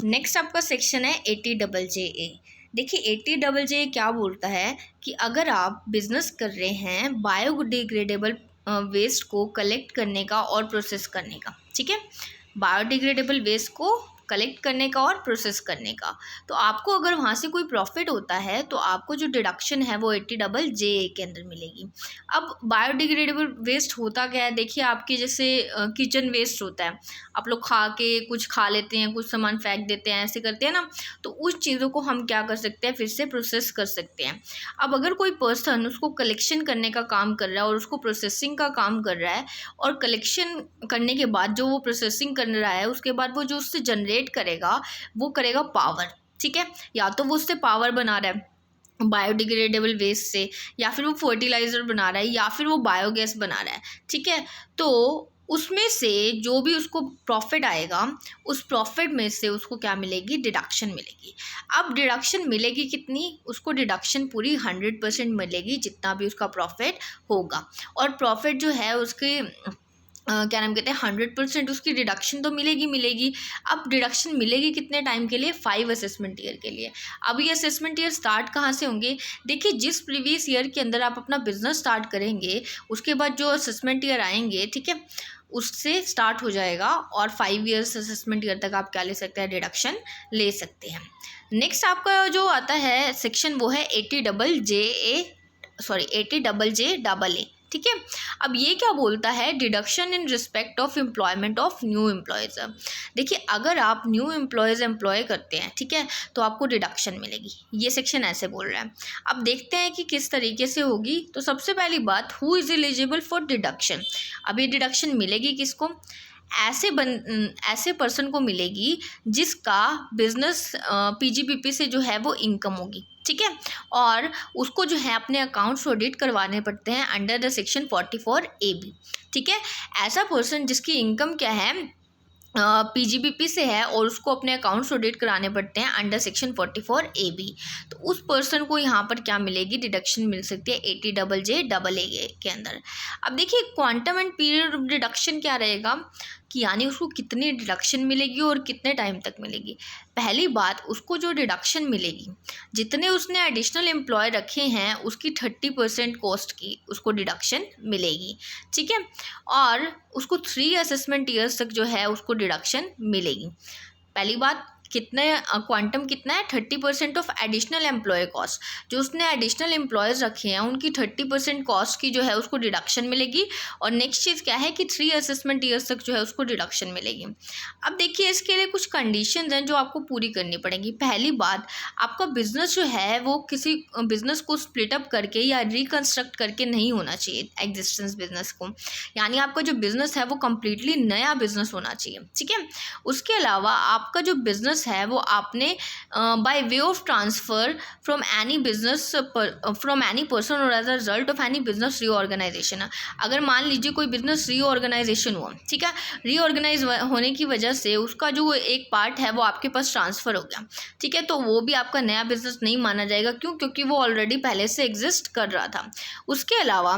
Next आपका section है 80JJA। देखिए 80JJA क्या बोलता है कि अगर आप बिजनेस कर रहे हैं बायोडिग्रेडेबल वेस्ट को कलेक्ट करने का और प्रोसेस करने का, ठीक है, बायोडिग्रेडेबल वेस्ट को कलेक्ट करने का और प्रोसेस करने का, तो आपको अगर वहाँ से कोई प्रॉफिट होता है तो आपको जो डिडक्शन है वो 80JJA के अंदर मिलेगी। अब बायोडिग्रेडेबल वेस्ट होता क्या है, देखिए आपके जैसे किचन वेस्ट होता है, आप लोग खा के कुछ खा लेते हैं, कुछ सामान फेंक देते हैं, ऐसे करते हैं ना, तो उस चीज़ों को हम क्या कर सकते हैं, फिर से प्रोसेस कर सकते हैं। अब अगर कोई पर्सन उसको कलेक्शन करने का काम कर रहा है और उसको प्रोसेसिंग का काम कर रहा है, और कलेक्शन करने के बाद जो वो प्रोसेसिंग कर रहा है उसके बाद वो जो उससे जनरेट करेगा वो करेगा पावर, ठीक है, या तो वो उससे पावर बना रहा है बायोडिग्रेडेबल वेस्ट से, या फिर वो फर्टिलाइज़र बना रहा है, या फिर वो बायोगैस बना रहा है, ठीक है। तो उसमें से जो भी उसको प्रॉफिट आएगा, उस प्रॉफिट में से उसको क्या मिलेगी, डिडक्शन मिलेगी। अब डिडक्शन मिलेगी कितनी, उसको डिडक्शन पूरी 100% मिलेगी जितना भी उसका प्रॉफिट होगा। और प्रॉफिट जो है उसके क्या नाम कहते हैं 100% उसकी डिडक्शन तो मिलेगी। अब डिडक्शन मिलेगी कितने टाइम के लिए, 5 असेसमेंट ईयर के लिए। अब ये असेसमेंट ईयर स्टार्ट कहाँ से होंगे, देखिए जिस प्रीवियस ईयर के अंदर आप अपना बिजनेस स्टार्ट करेंगे उसके बाद जो असेसमेंट ईयर आएंगे, ठीक है, उससे स्टार्ट हो जाएगा, और 5 ईयर्स असेसमेंट ईयर तक आप क्या ले सकते हैं, डिडक्शन ले सकते हैं। नेक्स्ट आपका जो आता है सेक्शन वो है 80JJAA, ठीक है। अब ये क्या बोलता है, deduction in respect of employment of new employees. देखिए अगर आप न्यू एम्प्लॉयज़ एम्प्लॉय करते हैं, ठीक है, तो आपको डिडक्शन मिलेगी, ये सेक्शन ऐसे बोल रहा है। अब देखते हैं कि किस तरीके से होगी। तो सबसे पहली बात, who is eligible for deduction. अब ये डिडक्शन मिलेगी किसको, ऐसे पर्सन को मिलेगी जिसका बिजनेस पीजीबीपी से जो है वो इनकम होगी, ठीक है, और उसको जो है अपने अकाउंट्स ऑडिट करवाने पड़ते हैं अंडर द सेक्शन 44AB, ठीक है। ऐसा पर्सन जिसकी इनकम क्या है, पीजीबीपी से है, और उसको अपने अकाउंट्स ऑडिट कराने पड़ते हैं अंडर सेक्शन 44AB, तो उस पर्सन को यहाँ पर क्या मिलेगी, डिडक्शन मिल सकती है 80JJAA के अंदर। अब देखिए quantum and period of deduction क्या रहेगा, कि यानी उसको कितनी डिडक्शन मिलेगी और कितने टाइम तक मिलेगी। पहली बात, उसको जो डिडक्शन मिलेगी, जितने उसने एडिशनल एम्प्लॉय रखे हैं उसकी 30% कॉस्ट की उसको डिडक्शन मिलेगी, ठीक है, और उसको 3 असेसमेंट ईयर्स तक जो है उसको डिडक्शन मिलेगी। पहली बात, कितने क्वांटम कितना है, 30% ऑफ एडिशनल एम्प्लॉय कॉस्ट, जो उसने एडिशनल एम्प्लॉयज़ रखे हैं उनकी 30% कॉस्ट की जो है उसको डिडक्शन मिलेगी। और नेक्स्ट चीज़ क्या है कि 3 असेसमेंट ईयर्स तक जो है उसको डिडक्शन मिलेगी। अब देखिए इसके लिए कुछ कंडीशंस हैं जो आपको पूरी करनी पड़ेंगी। पहली बात, आपका बिजनेस जो है वो किसी बिजनेस को स्प्लिट अप करके या रिकन्स्ट्रक्ट करके नहीं होना चाहिए एग्जिस्टेंस बिजनेस को, यानी आपका जो बिजनेस है वो कम्प्लीटली नया बिजनेस होना चाहिए, ठीक है। उसके अलावा आपका जो बिजनेस है वो आपने by way of transfer from any person और as a result of any business reorganisation. अगर मान लीजिए कोई बिजनेस रीऑर्गेनाइजेशन हुआ, ठीक है, रीऑर्गेनाइज होने की वजह से उसका जो एक पार्ट है वो आपके पास ट्रांसफ़र हो गया, ठीक है, तो वो भी आपका नया बिजनेस नहीं माना जाएगा। क्यों, क्योंकि वो ऑलरेडी पहले से एग्जिस्ट कर रहा था। उसके अलावा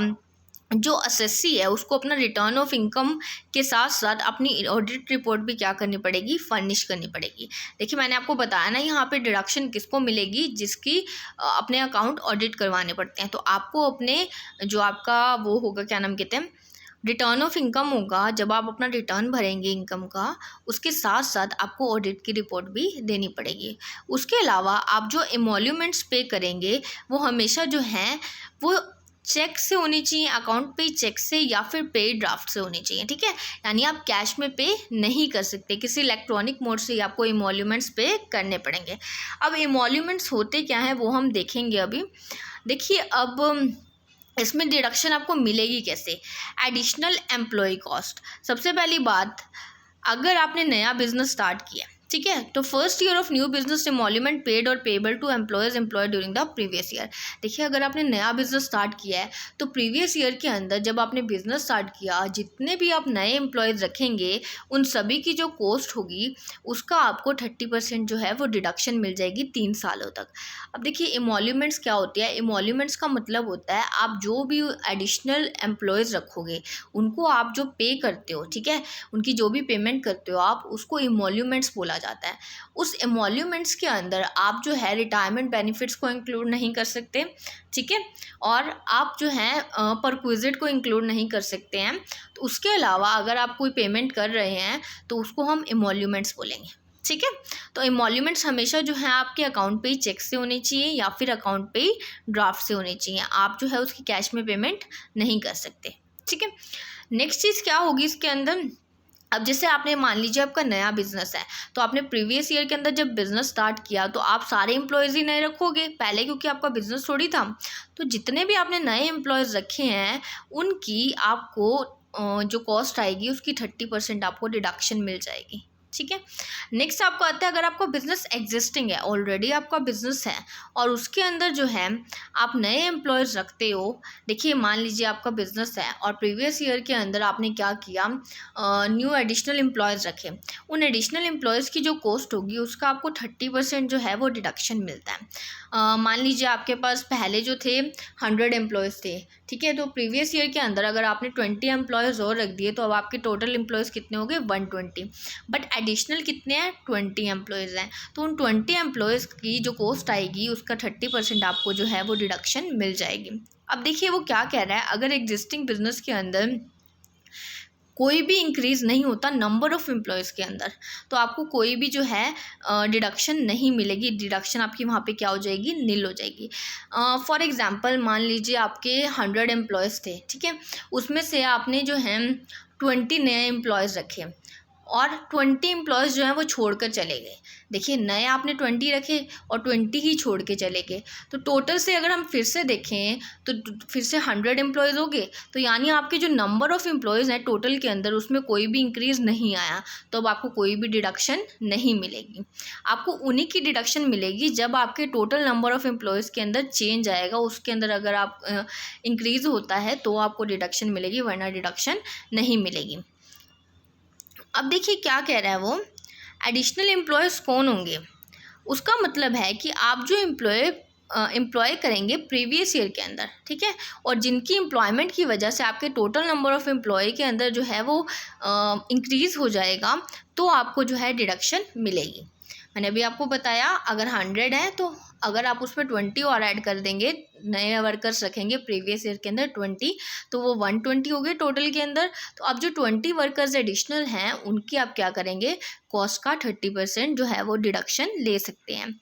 जो असेसी है उसको अपना रिटर्न ऑफ इनकम के साथ साथ अपनी ऑडिट रिपोर्ट भी क्या करनी पड़ेगी, फर्निश करनी पड़ेगी। देखिए मैंने आपको बताया ना यहाँ पे डिडक्शन किसको मिलेगी, जिसकी अपने अकाउंट ऑडिट करवाने पड़ते हैं। तो आपको अपने जो आपका वो होगा, क्या नाम कहते हैं, रिटर्न ऑफ इनकम होगा, जब आप अपना रिटर्न भरेंगे इनकम का, उसके साथ साथ आपको ऑडिट की रिपोर्ट भी देनी पड़ेगी। उसके अलावा आप जो एमोल्यूमेंट्स पे करेंगे वो हमेशा जो हैं वो चेक से होनी चाहिए, अकाउंट पे चेक से या फिर पे ड्राफ्ट से होनी चाहिए, ठीक है, यानी आप कैश में पे नहीं कर सकते, किसी इलेक्ट्रॉनिक मोड से ही आपको एमोल्यूमेंट्स पे करने पड़ेंगे। अब एमोल्यूमेंट्स होते क्या हैं वो हम देखेंगे अभी। देखिए अब इसमें डिडक्शन आपको मिलेगी कैसे, एडिशनल एम्प्लॉय कॉस्ट। सबसे पहली बात, अगर आपने नया बिजनेस स्टार्ट किया, ठीक है, तो first year of new business emolument paid और payable to employees employed during the previous year. देखिए अगर आपने नया बिजनेस स्टार्ट किया है तो प्रीवियस ईयर के अंदर जब आपने बिजनेस स्टार्ट किया, जितने भी आप नए एम्प्लॉयज़ रखेंगे उन सभी की जो कॉस्ट होगी उसका आपको 30% जो है वो डिडक्शन मिल जाएगी 3 सालों तक। अब देखिए एमोल्यूमेंट्स क्या होती है, एमोल्यूमेंट्स का मतलब होता है आप जो भी एडिशनल एम्प्लॉयज़ रखोगे उनको आप जो पे करते हो, ठीक है, उनकी जो भी पेमेंट करते हो आप, उसको एमोल्यूमेंट्स बोला चला जाता है। उस एमोल्यूमेंट्स के अंदर आप जो है रिटायरमेंट बेनिफिट्स को इंक्लूड नहीं कर सकते, ठीक है, और आप जो है परक्विजिट को इंक्लूड नहीं कर सकते हैं। तो उसके अलावा अगर आप कोई पेमेंट कर रहे हैं तो उसको हम एमोल्यूमेंट्स बोलेंगे, ठीक है। तो एमोल्यूमेंट्स हमेशा जो है आपके अकाउंट पे ही चेक से होने चाहिए या फिर अकाउंट पे ही ड्राफ्ट से होने चाहिए। आप जो है उसकी कैश में पेमेंट नहीं कर सकते, ठीक है। नेक्स्ट चीज़ क्या होगी इसके अंदर, अब जैसे आपने मान लीजिए आपका नया बिजनेस है, तो आपने प्रीवियस ईयर के अंदर जब बिजनेस स्टार्ट किया तो आप सारे एम्प्लॉयज़ ही नए रखोगे पहले, क्योंकि आपका बिजनेस थोड़ी था। तो जितने भी आपने नए एम्प्लॉयज़ रखे हैं उनकी आपको जो कॉस्ट आएगी उसकी 30% आपको डिडक्शन मिल जाएगी, ठीक है। नेक्स्ट आपको आता है, अगर आपका बिजनेस एग्जिस्टिंग है, ऑलरेडी आपका बिजनेस है और उसके अंदर जो है आप नए एम्प्लॉयज़ रखते हो। देखिए मान लीजिए आपका बिजनेस है और प्रीवियस ईयर के अंदर आपने क्या किया, न्यू एडिशनल एम्प्लॉयज़ रखे। उन एडिशनल एम्प्लॉयज़ की जो कॉस्ट होगी उसका आपको 30% जो है वो डिडक्शन मिलता है। मान लीजिए आपके पास पहले जो थे 100 एम्प्लॉयज़ थे, ठीक है, तो प्रीवियस ईयर के अंदर अगर आपने 20 एम्प्लॉयज़ और रख दिए तो अब आपके टोटल एम्प्लॉयज़ कितने हो गए, 120। बट एडिशनल कितने हैं, 20 एम्प्लॉयज़ हैं। तो उन 20 एम्प्लॉयज़ की जो कॉस्ट आएगी उसका 30% आपको जो है वो डिडक्शन मिल जाएगी। अब देखिए वो क्या कह रहा है, अगर एग्जिस्टिंग बिजनेस के अंदर कोई भी इंक्रीज़ नहीं होता नंबर ऑफ़ एम्प्लॉयज़ के अंदर, तो आपको कोई भी जो है डिडक्शन नहीं मिलेगी। डिडक्शन आपकी वहाँ पे क्या हो जाएगी, नील हो जाएगी। फॉर एग्ज़ाम्पल मान लीजिए आपके 100 एम्प्लॉयज़ थे, ठीक है, उसमें से आपने जो है 20 नए एम्प्लॉयज़ रखे और 20 एम्प्लॉयज़ जो हैं वो छोड़कर चले गए। देखिए नए आपने 20 रखे और 20 ही छोड़ के चले गए, तो टोटल से अगर हम फिर से देखें तो फिर से 100 एम्प्लॉयज़ हो गए। तो यानी आपके जो नंबर ऑफ़ एम्प्लॉयज़ हैं टोटल के अंदर उसमें कोई भी इंक्रीज़ नहीं आया, तो अब आपको कोई भी डिडक्शन नहीं मिलेगी। आपको उन्हीं की डिडक्शन मिलेगी जब आपके टोटल नंबर ऑफ़ एम्प्लॉयज़ के अंदर चेंज आएगा, उसके अंदर अगर आप इंक्रीज़ होता है तो आपको डिडक्शन मिलेगी, वरना डिडक्शन नहीं मिलेगी। अब देखिए क्या कह रहा है वो, एडिशनल एम्प्लॉयज़ कौन होंगे, उसका मतलब है कि आप जो एम्प्लॉय करेंगे प्रीवियस ईयर के अंदर, ठीक है, और जिनकी एम्प्लॉयमेंट की वजह से आपके टोटल नंबर ऑफ़ एम्प्लॉय के अंदर जो है वो इंक्रीज़ हो जाएगा, तो आपको जो है डिडक्शन मिलेगी। मैंने अभी आपको बताया अगर 100 है तो अगर आप उसमें 20 और ऐड कर देंगे, नए वर्कर्स रखेंगे प्रीवियस ईयर के अंदर 20, तो वो 120 हो गए टोटल के अंदर। तो अब जो 20 वर्कर्स एडिशनल हैं उनकी आप क्या करेंगे, कॉस्ट का 30% जो है वो डिडक्शन ले सकते हैं।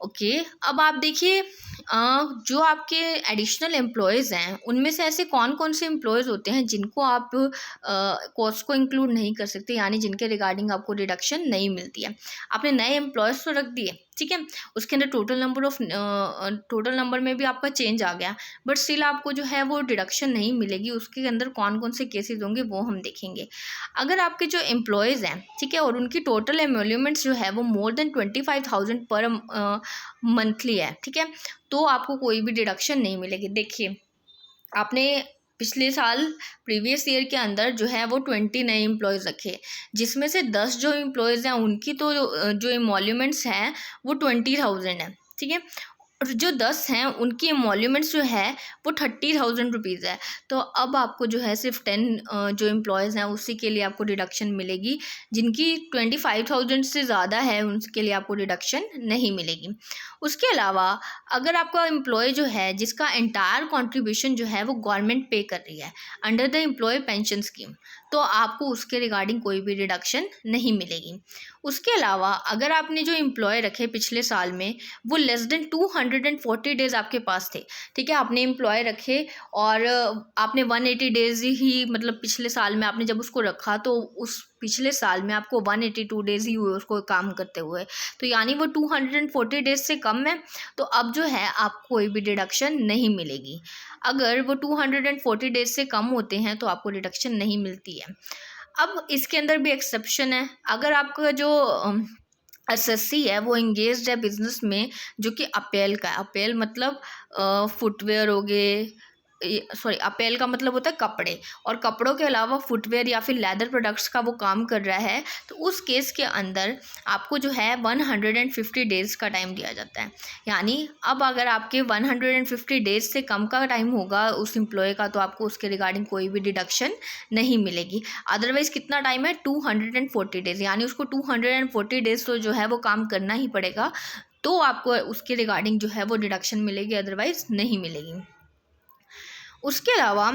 ओके अब आप देखिए जो आपके एडिशनल एम्प्लॉयज़ हैं उनमें से ऐसे कौन कौन से एम्प्लॉयज़ होते हैं जिनको आप कॉस्ट को इंक्लूड नहीं कर सकते, यानी जिनके रिगार्डिंग आपको डिडक्शन नहीं मिलती है। आपने नए एम्प्लॉयज़ तो रख दिए, ठीक है, उसके अंदर टोटल नंबर में भी आपका चेंज आ गया, बट स्टिल आपको जो है वो डिडक्शन नहीं मिलेगी। उसके अंदर कौन कौन से केसेस होंगे वो हम देखेंगे। अगर आपके जो एम्प्लॉयज़ हैं, ठीक है, और उनकी टोटल एम्प्लॉयमेंट्स जो है वो मोर देन 25,000 पर मंथली है, ठीक है, तो आपको कोई भी डिडक्शन नहीं मिलेगी। देखिए आपने पिछले साल प्रीवियस ईयर के अंदर जो है वो 20 नए एम्प्लॉयज़ रखे, जिसमें से 10 जो एम्प्लॉयज़ हैं उनकी तो जो एमोल्यूमेंट्स हैं वो 20,000 है, ठीक है, और जो 10 हैं उनकी एमोल्यूमेंट्स जो है वो 30,000 रुपीज़ है। तो अब आपको जो है सिर्फ 10 जो एम्प्लॉयज़ हैं उसी के लिए आपको डिडक्शन मिलेगी। जिनकी 25,000 से ज़्यादा है उनके लिए आपको डिडक्शन नहीं मिलेगी। उसके अलावा अगर आपका एम्प्लॉय जो है जिसका एंटायर कॉन्ट्रीब्यूशन जो है वो गवर्नमेंट पे कर रही है under the employ pension scheme, तो आपको उसके रिगार्डिंग कोई भी डिडक्शन नहीं मिलेगी। उसके अलावा अगर आपने जो एम्प्लॉय रखे पिछले साल में वो लेस देन 240 डेज़ आपके पास थे, ठीक है, आपने एम्प्लॉय रखे और आपने 180 डेज़ ही मतलब पिछले साल में आपने जब उसको रखा तो उस पिछले साल में आपको 182 डेज़ ही हुए उसको काम करते हुए, तो यानी वो 240 डेज़ से कम है, तो अब जो है आपको कोई भी डिडक्शन नहीं मिलेगी। अगर वो 240 डेज़ से कम होते हैं तो आपको डिडक्शन नहीं मिलती है। अब इसके अंदर भी एक्सेप्शन है। अगर आपका जो एसएससी है वो इंगेज्ड है बिजनेस में जो कि अपील का है, अपील मतलब फुटवेयर हो गए, सॉरी अपेल का मतलब होता है कपड़े, और कपड़ों के अलावा फुटवेयर या फिर लेदर प्रोडक्ट्स का वो काम कर रहा है, तो उस केस के अंदर आपको जो है 150 डेज़ का टाइम दिया जाता है। यानी अब अगर आपके 150 डेज से कम का टाइम होगा उस एम्प्लॉय का, तो आपको उसके रिगार्डिंग कोई भी डिडक्शन नहीं मिलेगी। अदरवाइज़ कितना टाइम है, 240 डेज़, यानी उसको 240 डेज़ तो जो है वो काम करना ही पड़ेगा, तो आपको उसके रिगार्डिंग जो है वो डिडक्शन मिलेगी, अदरवाइज़ नहीं मिलेगी। उसके अलावा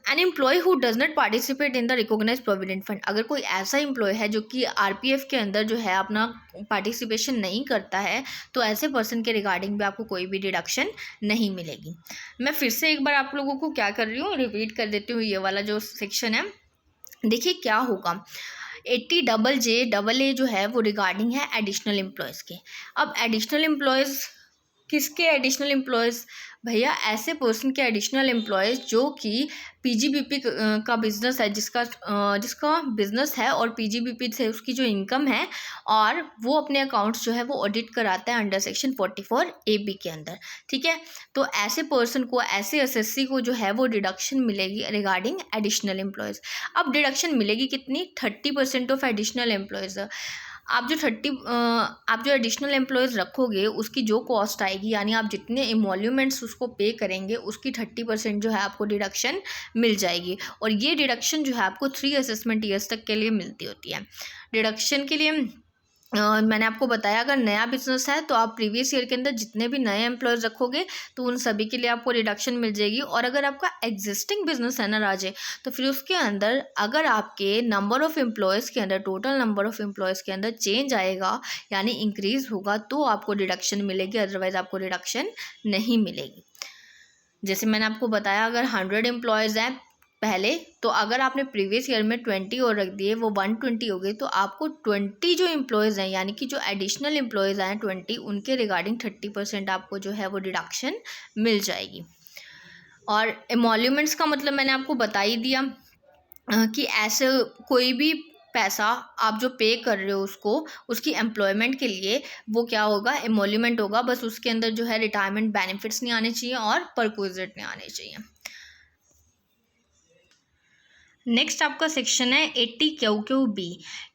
an employ who does not participate in the recognize provident fund, अगर कोई ऐसा एम्प्लॉय है जो कि आरपीएफ के अंदर जो है अपना पार्टिसिपेशन नहीं करता है, तो ऐसे पर्सन के रिगार्डिंग भी आपको कोई भी डिडक्शन नहीं मिलेगी। मैं फिर से एक बार आप लोगों को क्या कर रही हूँ, रिपीट कर देती हूँ ये वाला जो सेक्शन है। देखिए क्या होगा, 80JJAA जो है वो रिगार्डिंग है एडिशनल एम्प्लॉयज़ के। अब एडिशनल एम्प्लॉयज़ किसके एडिशनल एम्प्लॉयज़, भैया ऐसे पर्सन के एडिशनल एम्प्लॉयज़ जो कि पीजीबीपी का बिज़नेस है, जिसका बिज़नेस है और पीजीबीपी से उसकी जो इनकम है, और वो अपने अकाउंट्स जो है वो ऑडिट कराता है अंडर सेक्शन 44AB के अंदर। ठीक है, तो ऐसे पर्सन को, ऐसे एसएससी को जो है वो डिडक्शन मिलेगी रिगार्डिंग एडिशनल एम्प्लॉयज़। अब डिडक्शन मिलेगी कितनी, 30% ऑफ एडिशनल एम्प्लॉयज़। आप जो एडिशनल एम्प्लॉयज़ रखोगे उसकी जो कॉस्ट आएगी, यानी आप जितने एमोल्यूमेंट्स उसको पे करेंगे उसकी 30% जो है आपको डिडक्शन मिल जाएगी। और ये डिडक्शन जो है आपको 3 असेसमेंट ईयर्स तक के लिए मिलती होती है। डिडक्शन के लिए मैंने आपको बताया, अगर नया बिजनेस है तो आप प्रीवियस ईयर के अंदर जितने भी नए एम्प्लॉयज़ रखोगे तो उन सभी के लिए आपको रिडक्शन मिल जाएगी। और अगर आपका एग्जिस्टिंग बिजनेस है ना राजे, तो फिर उसके अंदर अगर आपके नंबर ऑफ़ एम्प्लॉयज़ के अंदर, टोटल नंबर ऑफ़ एम्प्लॉयज़ के अंदर चेंज आएगा, यानी इंक्रीज़ होगा, तो आपको डिडक्शन मिलेगी, अदरवाइज़ आपको डिडक्शन नहीं मिलेगी। जैसे मैंने आपको बताया, अगर 100 एम्प्लॉयज़ हैं पहले, तो अगर आपने प्रीवियस ईयर में 20 और रख दिए, वो 120 हो गई, तो आपको 20 जो एम्प्लॉयज़ हैं, यानी कि जो एडिशनल एम्प्लॉयज़ हैं 20, उनके रिगार्डिंग 30% आपको जो है वो डिडक्शन मिल जाएगी। और एमोल्यूमेंट्स का मतलब मैंने आपको बता ही दिया कि ऐसे कोई भी पैसा आप जो पे कर रहे हो उसकी एम्प्लॉयमेंट के लिए, वो क्या होगा, एमोल्यूमेंट होगा। बस उसके अंदर जो है रिटायरमेंट बेनिफिट्स नहीं आने चाहिए और परक्विजिट नहीं आने चाहिए। नेक्स्ट आपका सेक्शन है 80 QQB।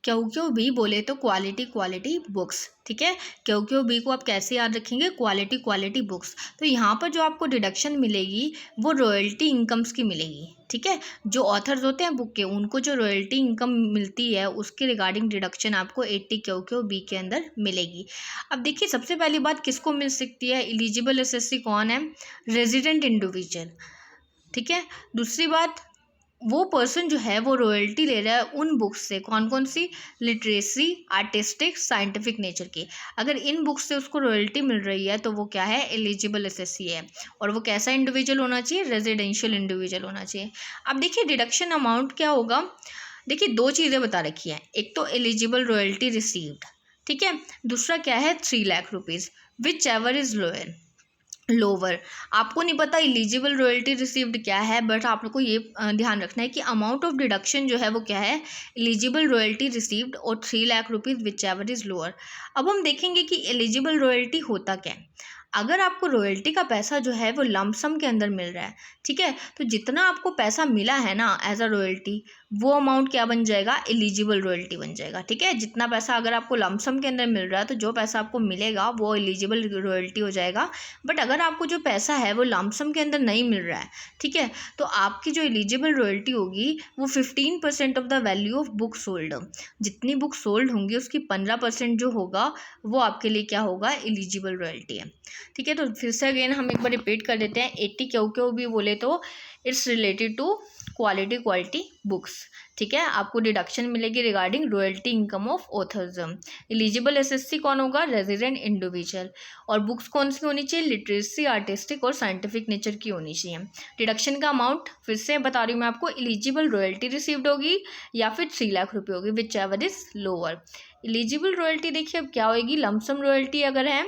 QQB बोले तो क्वालिटी बुक्स। ठीक है, QQB को आप कैसे याद रखेंगे, क्वालिटी बुक्स। तो यहाँ पर जो आपको डिडक्शन मिलेगी वो रॉयल्टी इनकम्स की मिलेगी। ठीक है, जो ऑथर्स होते हैं बुक के, उनको जो रॉयल्टी इनकम मिलती है उसके रिगार्डिंग डिडक्शन आपको 80 QQB के अंदर मिलेगी। अब देखिए, सबसे पहली बात किसको मिल सकती है, एलिजिबल एसएससी कौन है, रेजिडेंट इंडिविजुअल। ठीक है, दूसरी बात, वो पर्सन जो है वो रॉयल्टी ले रहा है उन बुक्स से, कौन कौन सी, लिटरेसी, आर्टिस्टिक, साइंटिफिक नेचर की। अगर इन बुक्स से उसको रॉयल्टी मिल रही है तो वो क्या है, एलिजिबल एसएससी है। और वो कैसा इंडिविजुअल होना चाहिए, रेजिडेंशियल इंडिविजुअल होना चाहिए। अब देखिए डिडक्शन अमाउंट क्या होगा, देखिए 2 चीज़ें बता रखी हैं, एक तो एलिजिबल रॉयल्टी रिसीव्ड, ठीक है, दूसरा क्या है 3 lakh rupees, which ever is lower. आपको नहीं पता एलिजिबल रॉयल्टी रिसीव्ड क्या है, बट आप लोग को ये ध्यान रखना है कि अमाउंट ऑफ डिडक्शन जो है वो क्या है, एलिजिबल रॉयल्टी रिसीव्ड और 3 lakh rupees which ever is lower. अब हम देखेंगे कि एलिजिबल रॉयल्टी होता क्या है। अगर आपको रॉयल्टी का पैसा जो है वो लमसम के अंदर मिल रहा है, ठीक है, तो जितना आपको पैसा मिला है ना एज अ रॉयल्टी, वो अमाउंट क्या बन जाएगा, एलिजिबल रॉयल्टी बन जाएगा। ठीक है, जितना पैसा अगर आपको लमसम के अंदर मिल रहा है, तो जो पैसा आपको मिलेगा वो एलिजिबल रॉयल्टी हो जाएगा। बट अगर आपको जो पैसा है वो लमसम के अंदर नहीं मिल रहा है, ठीक है, तो आपकी जो एलिजिबल रॉयल्टी होगी वो 15% of the value of book sold. जितनी बुक सोल्ड होंगी उसकी 15% जो होगा वो आपके लिए क्या होगा, एलिजिबल रॉयल्टी है। ठीक है, तो फिर से अगेन हम एक बार रिपीट कर देते हैं, 80 क्यों भी बोले तो it's related to quality books. ठीक है, आपको डिडक्शन मिलेगी regarding royalty income of authors. Eligible SSC कौन होगा, रेजिडेंट इंडिविजुअल। और बुक्स कौन सी होनी चाहिए, लिटरेसी, आर्टिस्टिक और साइंटिफिक नेचर की होनी चाहिए। डिडक्शन का अमाउंट फिर से बता रही हूँ मैं आपको, एलिजिबल रॉयल्टी रिसीव्ड होगी या फिर 3 लाख रुपये होगी, which ever is lower. Eligible royalty देखिए अब क्या होगी, लमसम रॉयल्टी अगर है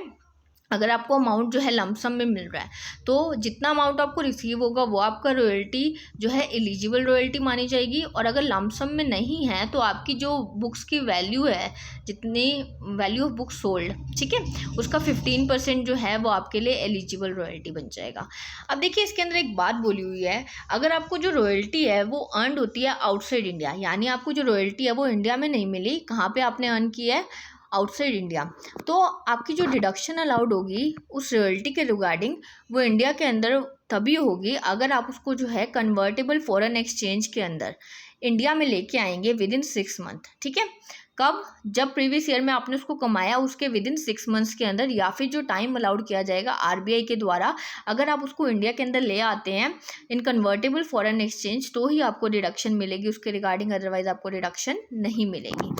अगर आपको अमाउंट जो है लमसम में मिल रहा है तो जितना अमाउंट आपको रिसीव होगा वो आपका रॉयल्टी जो है एलिजिबल रॉयल्टी मानी जाएगी। और अगर लमसम में नहीं है तो आपकी जो बुक्स की वैल्यू है, जितनी वैल्यू ऑफ बुक सोल्ड, ठीक है, उसका 15% जो है वो आपके लिए एलिजिबल रॉयल्टी बन जाएगा। अब देखिए इसके अंदर एक बात बोली हुई है, अगर आपको जो रॉयल्टी है वो अर्न होती है आउटसाइड इंडिया, यानी आपको जो रॉयल्टी है वो इंडिया में नहीं मिली, कहाँ पे आपने अर्न की है, आउटसाइड इंडिया, तो आपकी जो डिडक्शन अलाउड होगी उस रॉयल्टी के रिगार्डिंग वो इंडिया के अंदर तभी होगी अगर आप उसको जो है कन्वर्टेबल फॉरेन एक्सचेंज के अंदर इंडिया में लेके आएंगे विद इन 6 मंथ। ठीक है, कब, जब प्रीवियस ईयर में आपने उसको कमाया उसके विद इन 6 मंथ्स के अंदर, या फिर जो टाइम अलाउड किया जाएगा आरबीआई के द्वारा, अगर आप उसको इंडिया के अंदर ले आते हैं इन कन्वर्टेबल फॉरेन एक्सचेंज तो ही आपको डिडक्शन मिलेगी उसके रिगार्डिंग, अदरवाइज आपको डिडक्शन नहीं मिलेगी।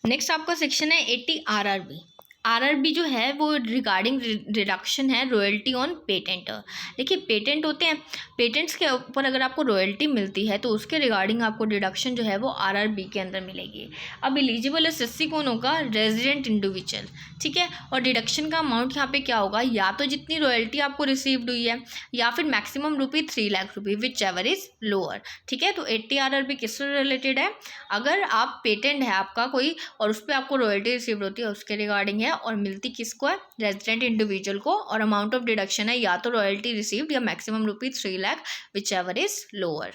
नेक्स्ट आपका सेक्शन है 80 आरआरबी। आरआरबी जो है वो रिगार्डिंग रिडक्शन है रॉयल्टी ऑन पेटेंट। देखिए पेटेंट होते हैं, पेटेंट्स के ऊपर अगर आपको रॉयल्टी मिलती है तो उसके रिगार्डिंग आपको डिडक्शन जो है वो आरआरबी के अंदर मिलेगी। अब एलिजिबल एसएससी कौन होगा, रेजिडेंट इंडिविजुअल, ठीक है। और डिडक्शन का अमाउंट यहाँ पे क्या होगा, या तो जितनी रॉयल्टी आपको रिसीव्ड हुई है या फिर maximum rupee 3 lakh rupee, which ever is lower. ठीक है, तो 80 आरआरबी किससे रिलेटेड है, अगर आप पेटेंट है आपका कोई और उस पर आपको रॉयल्टी रिसीव्ड होती है उसके रिगार्डिंग है, और मिलती किसको है, रेजिडेंट इंडिविजुअल को, और अमाउंट ऑफ डिडक्शन है या तो रॉयल्टी रिसीव्ड या maximum rupee 3 lakh, which ever is lower.